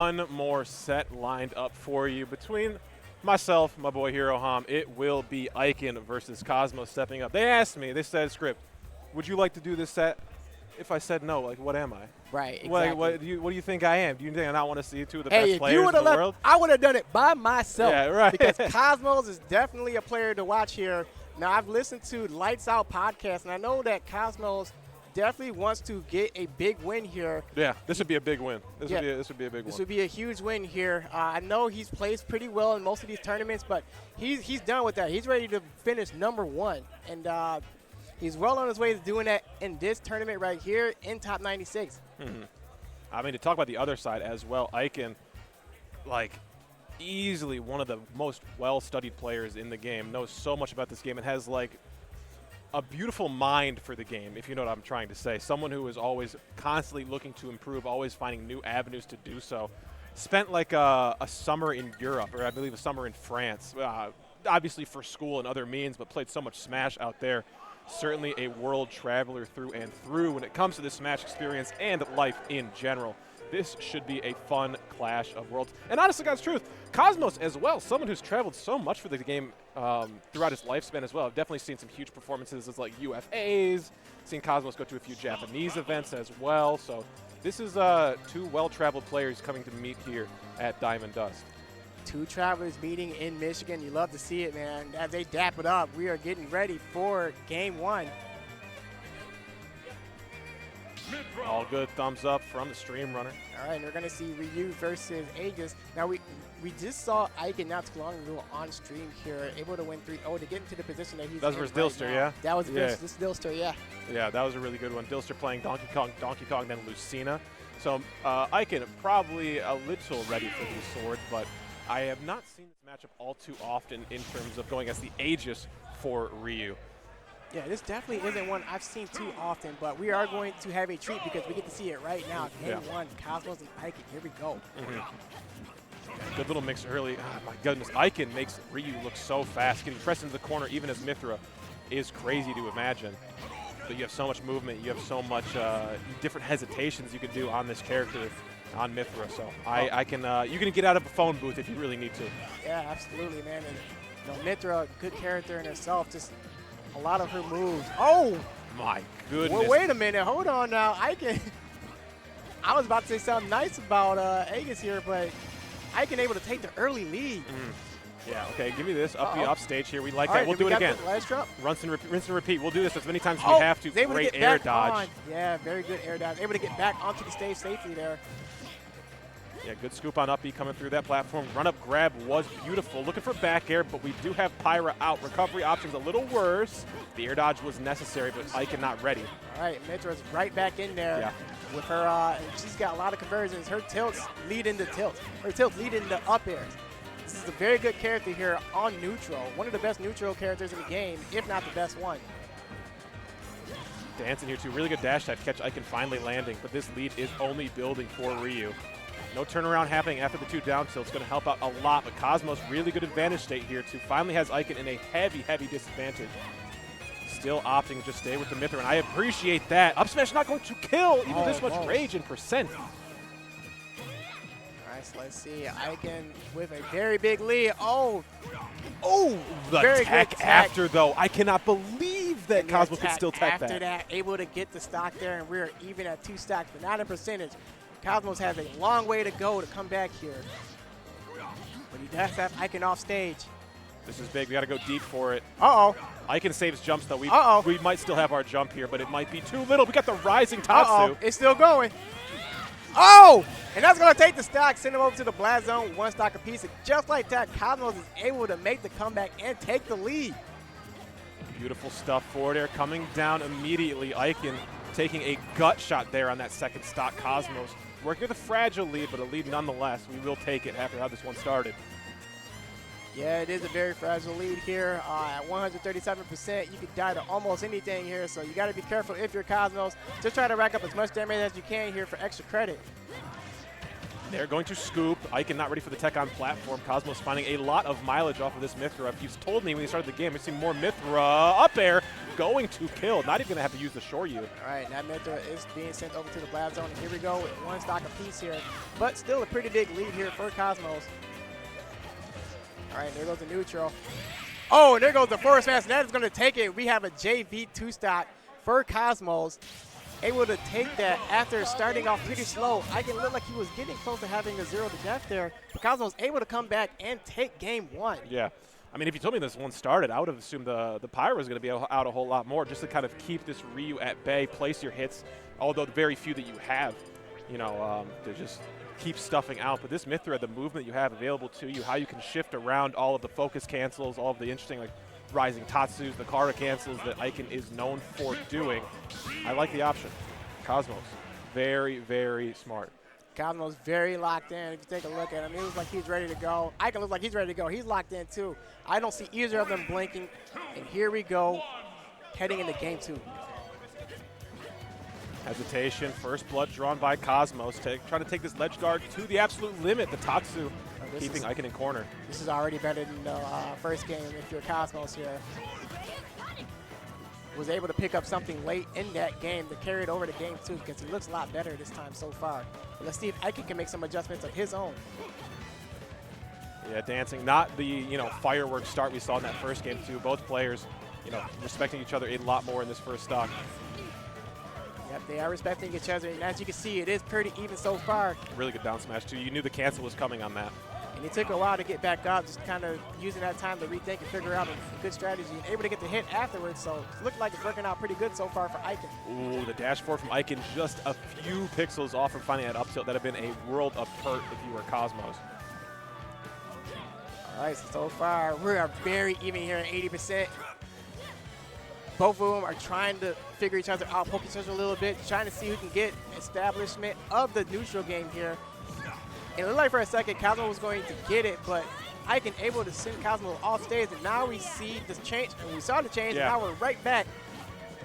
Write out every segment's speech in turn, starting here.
One more set lined up for you between myself, my boy Hero Ham. It will be Ikan versus Cosmos stepping up. They asked me, they said, Script, would you like to do this set? If I said no, like, what am I? Right, exactly. What do you think I am? Do you think I not want to see two of the Hey, best if players you in would the have left, world? I would have done it by myself. Yeah, right. Because Cosmos is definitely a player to watch here. Now, I've listened to Lights Out podcast, and I know that Cosmos definitely wants to get a big win here. Yeah, this would be a big win. This would be a big This one. would be a huge win here. I know he's played pretty well in most of these tournaments, but he's done with that. He's ready to finish #1, and he's well on his way to doing that in this tournament right here in top 96. Mm-hmm. I mean, to talk about the other side as well, Ikan, like, easily one of the most well-studied players in the game, knows so much about this game, and has, like, a beautiful mind for the game, if you know what I'm trying to say. Someone who is always constantly looking to improve, always finding new avenues to do so. Spent like a summer in Europe, or I believe a summer in France, obviously for school and other means, but played so much Smash out there. Certainly a world traveler through and through when it comes to the Smash experience and life in general. This should be a fun clash of worlds. And honestly, guys, truth, Cosmos as well, someone who's traveled so much for the game throughout his lifespan as well. I've definitely seen some huge performances as like UFAs, seen Cosmos go to a few Japanese events as well. So this is two well-traveled players coming to meet here at Diamond Dust. Two travelers meeting in Michigan. You love to see it, man. As they dap it up, we are getting ready for game one. All good, thumbs up from the stream runner. All right, and we're going to see Ryu versus Aegis. Now, we just saw Ikan not too long ago on stream here, able to win 3-0 to get into the position that he's That was in versus right Dilster, now. yeah? That was Yeah. versus Dilster, yeah. Yeah, that was a really good one. Dilster playing Donkey Kong, then Lucina. So Ikan probably a little ready for these swords, but I have not seen this matchup all too often in terms of going as the Aegis for Ryu. Yeah, this definitely isn't one I've seen too often, but we are going to have a treat because we get to see it right now. Game one, Cosmos and Ikan. Here we go. Good little mix early. Oh, my goodness. Ikan makes Ryu look so fast. Getting pressed into the corner, even as Mythra, is crazy to imagine. But you have so much movement. You have so much different hesitations you can do on this character, on Mythra. So I can you can get out of a phone booth if you really need to. Yeah, absolutely, man. And Mythra, good character in herself. Just a lot of her moves. Oh! My goodness. Well, wait a minute. Hold on now. I was about to say something nice about Aegis here, but Ikan able to take the early lead. Yeah, okay, give me this. Up stage here. We like All that. right, We'll do it again. Last drop. Rinse and repeat. We'll do this as many times as we have to. Able Great to get air back dodge. on. Yeah, very good air dodge. Able to get back onto the stage safely there. Yeah, good scoop on up B coming through that platform. Run-up grab was beautiful. Looking for back air, but we do have Pyra out. Recovery options a little worse. The air dodge was necessary, but Ikan not ready. All right, Mythra's right back in there with her, and she's got a lot of conversions. Her tilts lead into tilts. Her tilts lead into up airs. This is a very good character here on neutral. One of the best neutral characters in the game, if not the best one. Dancing here too. Really good dash type catch. Ikan finally landing, but this lead is only building for Ryu. No turnaround happening after the two down tilts. Going to help out a lot, but Cosmos really good advantage state here too. Finally has Ikan in a heavy, heavy disadvantage. Still opting to just stay with the Mythra, and I appreciate that. Up smash not going to kill even this much rage and percent. All right, so let's see. Ikan with a very big lead. Oh, The very tech good tech after though. I cannot believe that And the Cosmos can attack still tech after that. Able to get the stock there, and we're even at 2 stacks, but not in percentage. Cosmos has a long way to go to come back here. But he does have Ikan off stage. This is big. We got to go deep for it. Uh-oh. Ikan saves jumps though. We might still have our jump here, but it might be too little. We got the rising Tatsu. It's still going. Oh! And that's going to take the stock, send him over to the blast zone, 1 stock apiece. And just like that, Cosmos is able to make the comeback and take the lead. Beautiful stuff forward air coming down immediately. Ikan taking a gut shot there on that second stock. Cosmos working with a fragile lead, but a lead nonetheless. We will take it after how this one started. Yeah, it is a very fragile lead here. At 137%, you could die to almost anything here, so you got to be careful if you're Cosmos. Just try to rack up as much damage as you can here for extra credit. They're going to scoop. Ikan not ready for the tech on platform. Cosmos finding a lot of mileage off of this Mythra. If you've told me when he started the game, we've seen more Mythra up air. going to kill. Not even going to have to use the Shoryu. All right, now Mythra is being sent over to the blast zone. Here we go with one stock apiece here. But still a pretty big lead here for Cosmos. All right, there goes the neutral. Oh, and there goes the forward smash. That is going to take it. We have a JV 2-stock for Cosmos. Able to take that after starting off pretty slow. Ikan looked like he was getting close to having a 0 to death there. But Cosmos able to come back and take game 1. Yeah. I mean, if you told me this one started, I would have assumed the Pyra was going to be out a whole lot more just to kind of keep this Ryu at bay, place your hits, although the very few that you have, you know, to just keep stuffing out. But this Mythra, the movement you have available to you, how you can shift around all of the focus cancels, all of the interesting, like, rising Tatsus, the Kara cancels that Ikan is known for doing. I like the option. Cosmos, very, very smart. Cosmos very locked in. If you take a look at him, he looks like he's ready to go. Ikan looks like he's ready to go. He's locked in too. I don't see either of them blinking. And here we go, heading into game 2. Hesitation, first blood drawn by Cosmos, trying to take this ledge guard to the absolute limit. The Tatsu keeping Ikan in corner. This is already better than the first game if you're Cosmos here. Was able to pick up something late in that game to carry it over to game 2 because he looks a lot better this time so far. But let's see if Ikan can make some adjustments of his own. Yeah, dancing, not the, you know, fireworks start we saw in that first game too. Both players, you know, respecting each other a lot more in this first stock. Yep, they are respecting each other, and as you can see, it is pretty even so far. Really good down smash too. You knew the cancel was coming on that. And it took a while to get back up, just kind of using that time to rethink and figure out a good strategy. And able to get the hit afterwards, so it looked like it's working out pretty good so far for Ikan. Ooh, the dash forward from Ikan just a few pixels off from finding that up tilt. That would have been a world of hurt if you were Cosmos. All right, so far we are very even here at 80%. Both of them are trying to figure each other out, poke each other a little bit, trying to see who can get establishment of the neutral game here. It looked like for a second Cosmo was going to get it, but Ikan able to send Cosmo off stage, and now we see this change, and we saw the change, and now we're right back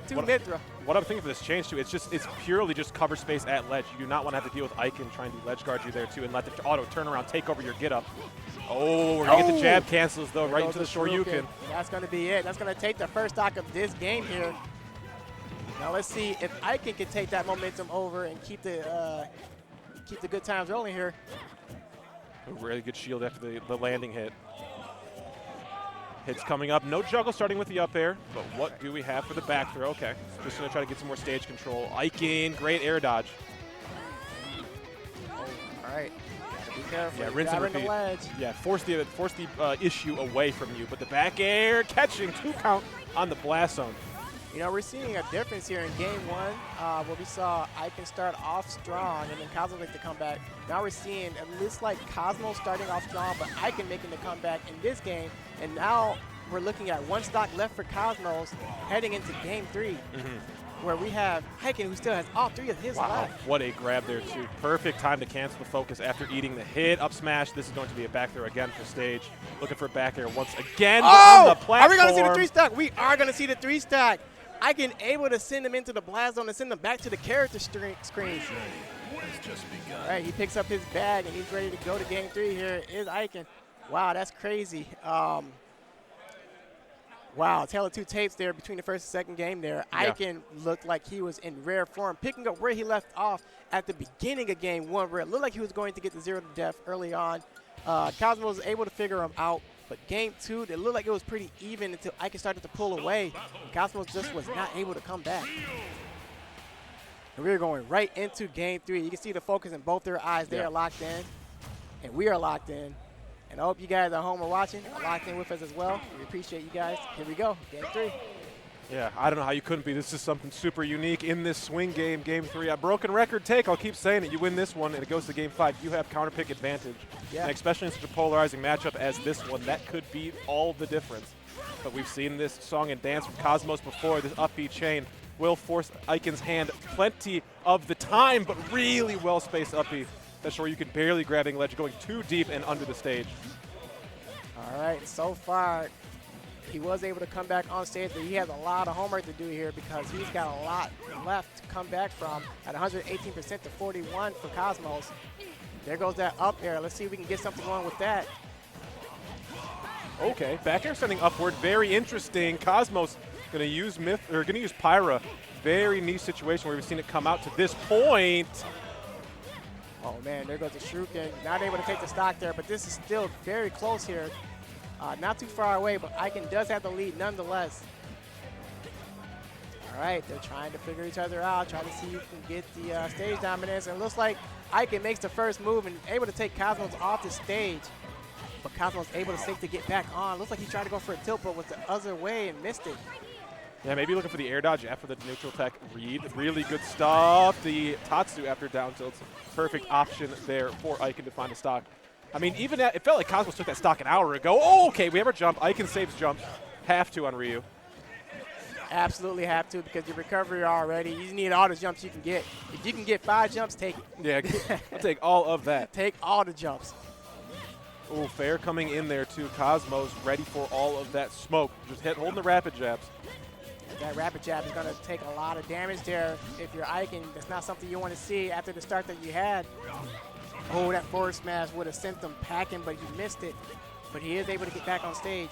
to Mythra. What I'm thinking for this change too, it's purely just cover space at ledge. You do not want to have to deal with Ikan trying to ledge guard you there too and let the auto turnaround take over your get up. Oh, we're going to get the jab cancels though, right into the Shoryuken. That's going to be it. That's going to take the first stock of this game here. Now let's see if Ikan can take that momentum over and keep the good times rolling here. A really good shield after the landing hit. Hits coming up. No juggle starting with the up air, but what do we have for the back throw? Okay, just going to try to get some more stage control. Ikan, great air dodge. All right. Be careful. Yeah, rinse and repeat. Yeah, force the issue away from you, but the back air catching 2 count on the blast zone. You know, we're seeing a difference here in game 1 where we saw Ikan start off strong and then Cosmos make the comeback. Now we're seeing it looks like Cosmos starting off strong, but Ikan making the comeback in this game. And now we're looking at 1 stock left for Cosmos heading into game 3. Where we have Ikan, who still has all 3 of his left. What a grab there, too. Perfect time to cancel the focus after eating the hit. Up smash. This is going to be a back throw again for stage. Looking for back air once again on the platform. Are we going to see the 3-stack? We are going to see the 3-stack. Ikan able to send him into the blast zone and send him back to the character screen. All right, he picks up his bag, and he's ready to go to game 3 here. Is Ikan. Wow, that's crazy. Wow, tale of 2 tapes there between the first and second game there. Yeah. Ikan looked like he was in rare form, picking up where he left off at the beginning of game 1, where it looked like he was going to get the 0 to death early on. Cosmo was able to figure him out, but game 2, it looked like it was pretty even until Ikan started to pull away. Cosmo just was not able to come back. And we're going right into game 3. You can see the focus in both their eyes. They are locked in, and we are locked in. And I hope you guys at home are watching, locked in with us as well. We appreciate you guys. Here we go, game 3. Yeah, I don't know how you couldn't be. This is something super unique in this swing game, game 3. A broken record take, I'll keep saying it. You win this one, and it goes to game 5. You have counter pick advantage. Yeah. And especially in such a polarizing matchup as this one, that could be all the difference. But we've seen this song and dance from Cosmos before. This up B chain will force Ikan's hand plenty of the time, but really well-spaced up B. That's where you can barely grabbing ledge, going too deep and under the stage. All right, so far, he was able to come back on stage, but he has a lot of homework to do here because he's got a lot left to come back from at 118% to 41 for Cosmos. There goes that up air. Let's see if we can get something going with that. Okay, back air sending upward. Very interesting. Cosmos Going to use Pyra. Very niche situation where we've seen it come out to this point. Oh man, there goes the Shuriken. Not able to take the stock there, but this is still very close here. Not too far away, but Ikan does have the lead nonetheless. All right, they're trying to figure each other out, trying to see who can get the stage dominance. And it looks like Ikan makes the first move and able to take Cosmos off the stage. But Cosmos able to safe to get back on. Looks like he tried to go for a tilt, but was the other way and missed it. Yeah, maybe looking for the air dodge after the neutral tech read. Really good stuff. The Tatsu after down tilts. Perfect option there for Ikan to find a stock. I mean, even it felt like Cosmos took that stock an hour ago. Oh, okay, we have our jump. Ikan saves jump. Have to on Ryu. Absolutely have to, because your recovery already, you need all the jumps you can get. If you can get 5 jumps, take it. Yeah, I'll take all of that. Take all the jumps. Oh, fair coming in there too. Cosmos ready for all of that smoke. Just holding the rapid jabs. That rapid jab is going to take a lot of damage there. If you're Ikan, that's not something you want to see after the start that you had. Oh, that forward smash would have sent them packing, but he missed it. But he is able to get back on stage.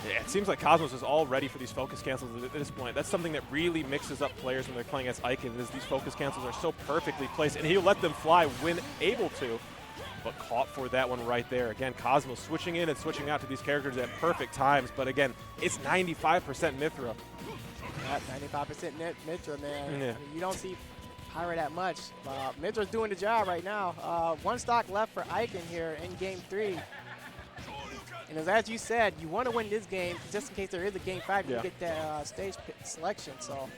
Yeah, it seems like Cosmos is all ready for these focus cancels at this point. That's something that really mixes up players when they're playing as Ikan, is these focus cancels are so perfectly placed, and he'll let them fly when able to. But caught for that one right there. Again, Cosmos switching in and switching out to these characters at perfect times. But again, it's 95% Mythra. That 95% Mythra, man. Yeah. I mean, you don't see Pyra that much. Mythra's doing the job right now. 1 stock left for Ikan here in game 3. And as you said, you want to win this game just in case there is a game 5. You get that stage selection. So.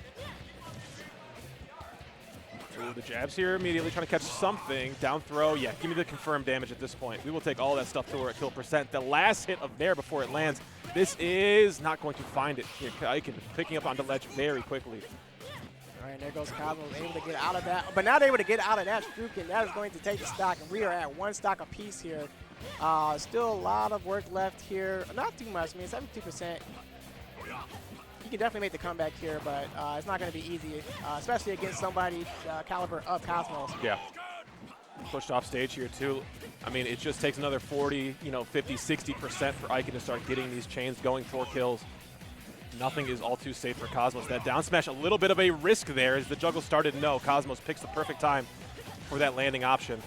Ooh, the jabs here immediately trying to catch something. Down throw, yeah, give me the confirmed damage at this point. We will take all that stuff till we're at kill percent. The last hit of Nair before it lands. This is not going to find it here. Ikan picking up onto ledge very quickly. All right, there goes Cosmos, able to get out of that. But not able to get out of that Shuriken. That is going to take the stock, and we are at 1 stock apiece here. Still a lot of work left here. Not too much, I mean, 72%. You can definitely make the comeback here, but it's not going to be easy, especially against somebody caliber of Cosmos. Yeah. Pushed off stage here too. I mean, it just takes another 40, 50, 60% for Ikan to start getting these chains going for kills. Nothing is all too safe for Cosmos. That down smash, a little bit of a risk there as the juggle started. No, Cosmos picks the perfect time for that landing option.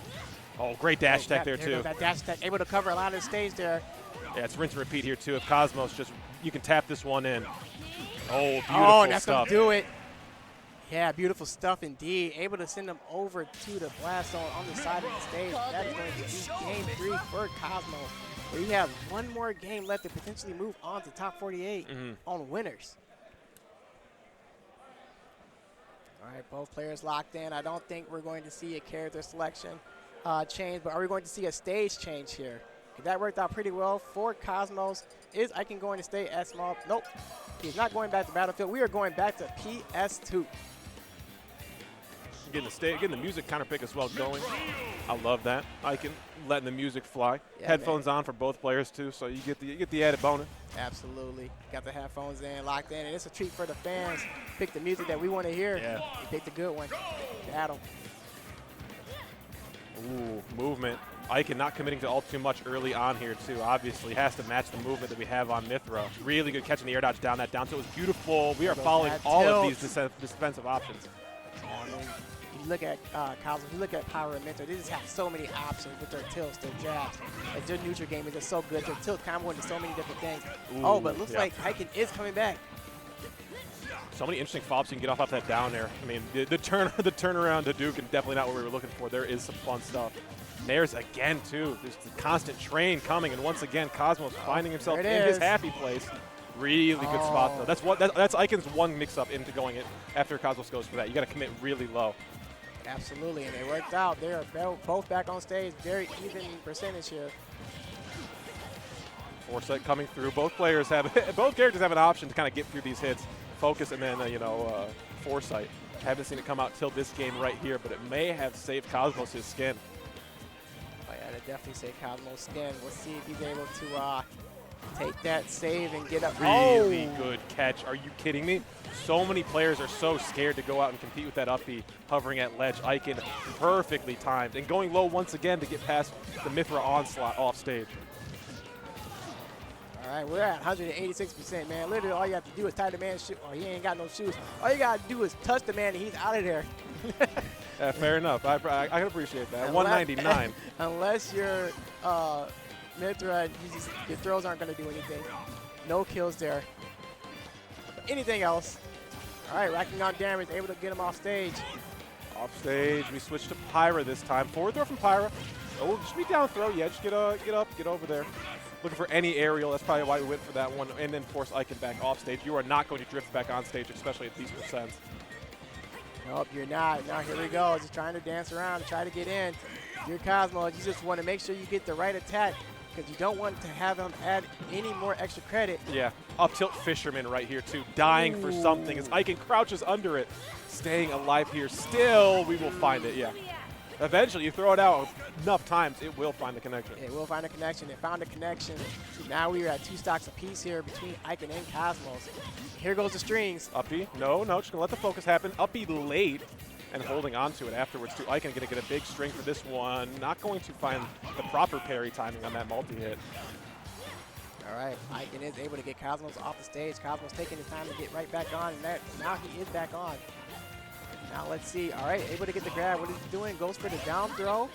Oh, great dash tech there too. That dash tech, able to cover a lot of the stage there. Yeah, it's rinse and repeat here too. If Cosmos you can tap this one in. Oh, beautiful Oh, and that's stuff. going to do it. Yeah, beautiful stuff indeed. Able to send them over to the blast zone on the side of the stage. That is going to be game 3 for Cosmos. We have 1 more game left to potentially move on to top 48 on winners. All right, both players locked in. I don't think we're going to see a character selection change, but are we going to see a stage change here? That worked out pretty well for Cosmos. Is Ikan going to stay as small? Nope. He's not going back to Battlefield. We are going back to PS2. Getting the music counter pick as well going. I love that. Ikan letting the music fly. Yeah, headphones on for both players too, so you get the added bonus. Absolutely. Got the headphones in, locked in, and it's a treat for the fans. Pick the music that we want to hear. Yeah. We picked a good one. Battle. Ooh, movement. Ikan not committing to all too much early on here too. Obviously has to match the movement that we have on Mythra. Really good catching the air dodge down that down. So it was beautiful. We are following all of these defensive options. You look at Cosmos, you look at Pyra and Mythra, they just have so many options with their tilts, their jabs. Like their neutral game is just so good. Their tilt combo into so many different things. Ooh, but it looks like Ikan is coming back. So many interesting flops you can get off that down there. I mean, the turnaround to Duke and definitely not what we were looking for. There is some fun stuff. Nair's again too. There's the constant train coming, and once again Cosmos finding himself in his happy place. Really good spot though. That's Ikan's one mix-up into going it after Cosmos goes for that. You got to commit really low. Absolutely, and they worked out. They are both back on stage. Very even percentage here. Foresight coming through. Both characters have an option to kind of get through these hits. Focus and then Foresight. Haven't seen it come out till this game right here, but it may have saved Cosmos his skin. Oh yeah, that definitely saved Cosmos' skin. We'll see if he's able to take that save and get up. Really good catch. Are you kidding me? So many players are so scared to go out and compete with that up B, hovering at ledge. Ikan perfectly timed and going low once again to get past the Mythra onslaught off stage. All All right, we're at 186%, man. Literally, all you have to do is tie the man's shoe. Oh, he ain't got no shoes. All you got to do is touch the man, and he's out of there. Yeah, fair enough. I can appreciate that. 199. Unless you're Mythra, your throws aren't going to do anything. No kills there. But anything else. All right, racking on damage, able to get him off stage. Off stage, we switch to Pyra this time. Forward throw from Pyra. Oh, just be down throw. Yeah, just get up, get over there. Looking for any aerial. That's probably why we went for that one. And then force Ikan back off stage. You are not going to drift back on stage, especially at these percents. Nope, you're not. Now here we go. Just trying to dance around and try to get in. Your Cosmos, you just want to make sure you get the right attack because you don't want to have him add any more extra credit. Yeah, up tilt Fisherman right here too, dying for something as Ikan crouches under it, staying alive here. Still, we will find it, yeah. Eventually, you throw it out enough times, it will find the connection. It will find a connection. It found a connection. Now we are at 2 stocks apiece here between Ikan and Cosmos. Here goes the strings. Uppy, no, just gonna let the focus happen. Uppy late and holding on to it afterwards too. Ikan gonna get a big string for this one. Not going to find the proper parry timing on that multi-hit. All right, Ikan is able to get Cosmos off the stage. Cosmos taking his time to get right back on, and now he is back on. Now let's see. All right, able to get the grab. What is he doing? Goes for the down throw.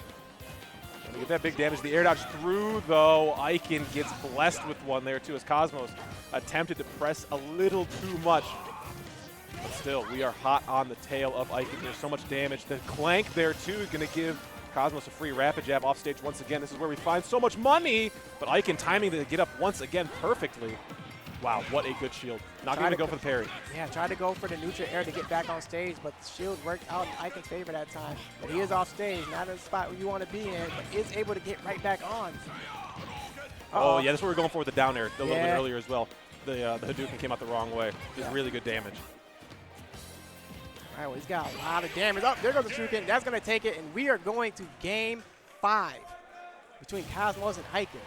Gonna get that big damage. The air dodge through, though. Ikan gets blessed with one there, too, as Cosmos attempted to press a little too much. But still, we are hot on the tail of Ikan. There's so much damage. The clank there, too, is going to give Cosmos a free rapid jab off stage once again. This is where we find so much money. But Ikan timing to get up once again perfectly. Wow, what a good shield. Not going to go for the parry. Yeah, tried to go for the neutral air to get back on stage, but the shield worked out in Ikan's favor that time. But he is off stage, not in the spot where you want to be in, but is able to get right back on. Oh, yeah, that's what we're going for with the down air a little bit earlier as well. The Hadouken came out the wrong way. Just really good damage. All right, well, he's got a lot of damage. Oh, there goes the Shuriken. That's going to take it, and we are going to game 5 between Cosmos and Ikan.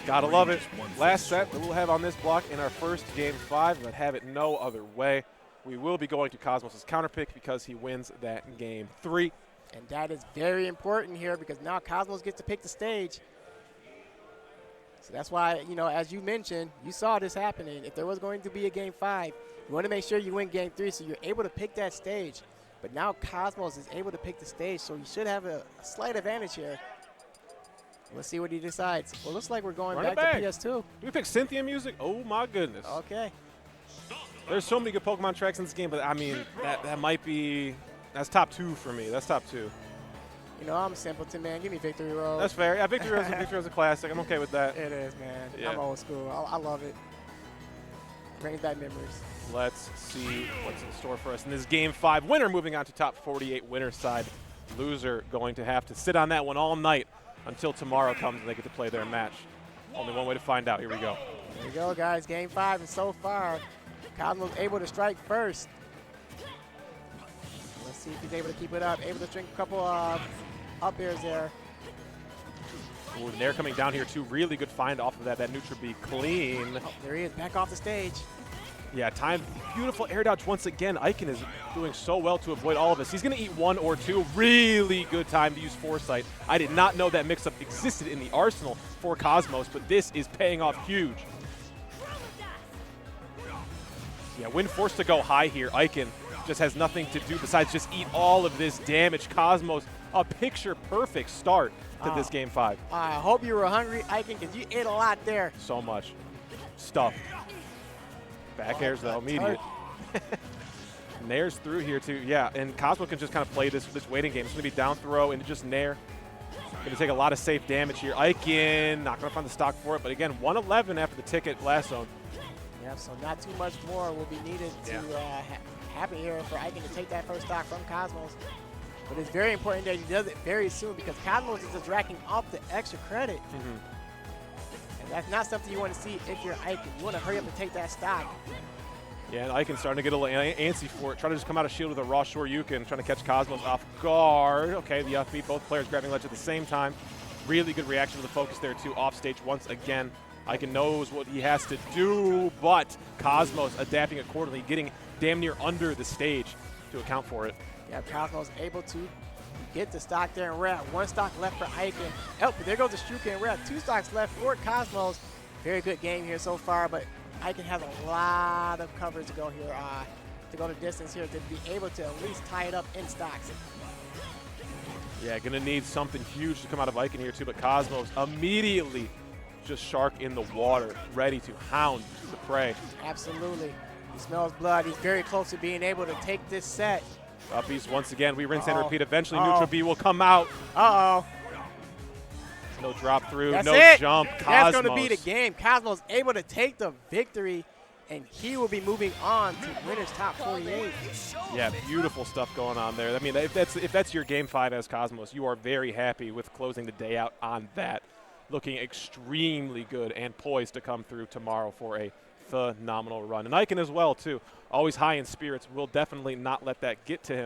Gotta love it. Last set that we'll have on this block in our first game 5, but have it no other way. We will be going to Cosmos' counter pick because he wins that game 3. And that is very important here because now Cosmos gets to pick the stage. So that's why, you know, as you mentioned, you saw this happening. If there was going to be a game 5, you want to make sure you win game 3 so you're able to pick that stage. But now Cosmos is able to pick the stage, so you should have a slight advantage here. Let's see what he decides. Well, looks like we're going back to PS2. Do we pick Cynthia music? Oh, my goodness. Okay. There's so many good Pokemon tracks in this game, but, I mean, that might be – that's top 2 for me. That's top 2. You know, I'm a simpleton, man. Give me Victory Road. That's fair. Yeah, Victory Road's a classic. I'm okay with that. It is, man. Yeah. I'm old school. I love it. Brings back memories. Let's see what's in store for us in this game 5. Winner moving on to top 48 winner side. Loser going to have to sit on that one all night until tomorrow comes and they get to play their match. Only one way to find out. Here we go. Here we go, guys. Game 5, and so far, Cosmos able to strike first. Let's see if he's able to keep it up. Able to string a couple of up airs there. Ooh, Nair coming down here too. Really good find off of that. That neutral be clean. Oh, there he is, back off the stage. Yeah, time. Beautiful air dodge once again. Ikan is doing so well to avoid all of this. He's going to eat 1 or 2. Really good time to use Foresight. I did not know that mix-up existed in the arsenal for Cosmos, but this is paying off huge. Yeah, when forced to go high here, Ikan just has nothing to do besides just eat all of this damage. Cosmos, a picture-perfect start to this game 5. I hope you were hungry, Ikan, because you ate a lot there. So much stuff. Back airs, though, immediate. Nair's through here, too. Yeah, and Cosmo can just kind of play this waiting game. It's going to be down throw into just Nair. Going to take a lot of safe damage here. Ikan not going to find the stock for it, but again, 111 after the ticket blast zone. Yeah, so not too much more will be needed to happen here for Ikan to take that first stock from Cosmos. But it's very important that he does it very soon because Cosmos is just racking up the extra credit. And that's not something you want to see if you're Ikan. You want to hurry up and take that stock. Yeah, and Ikan's starting to get a little antsy for it. Trying to just come out of shield with a raw Shoryuken, trying to catch Cosmos off guard. Okay, the up beat, both players grabbing ledge at the same time. Really good reaction to the focus there, too. Off stage once again. Ikan knows what he has to do, but Cosmos adapting accordingly, getting damn near under the stage to account for it. Yeah, Cosmos able to get the stock there, and we're at 1 stock left for Ikan. Oh, there goes the Shuriken. We're at 2 stocks left for Cosmos. Very good game here so far, but Ikan has a lot of coverage to go here, to go the distance here to be able to at least tie it up in stocks. Yeah, going to need something huge to come out of Ikan here too, but Cosmos immediately just shark in the water, ready to hound the prey. Absolutely. He smells blood. He's very close to being able to take this set. Uppies once again. We rinse and repeat. Eventually, Neutral B will come out. Uh-oh. No drop through, That's no it. jump. Cosmos. That's going to be the game. Cosmos able to take the victory, and he will be moving on to winners top 48. Yeah, beautiful stuff going on there. I mean, if that's your game 5 as Cosmos, you are very happy with closing the day out on that. Looking extremely good and poised to come through tomorrow for a phenomenal run. And Ikan as well, too. Always high in spirits. Will definitely not let that get to him.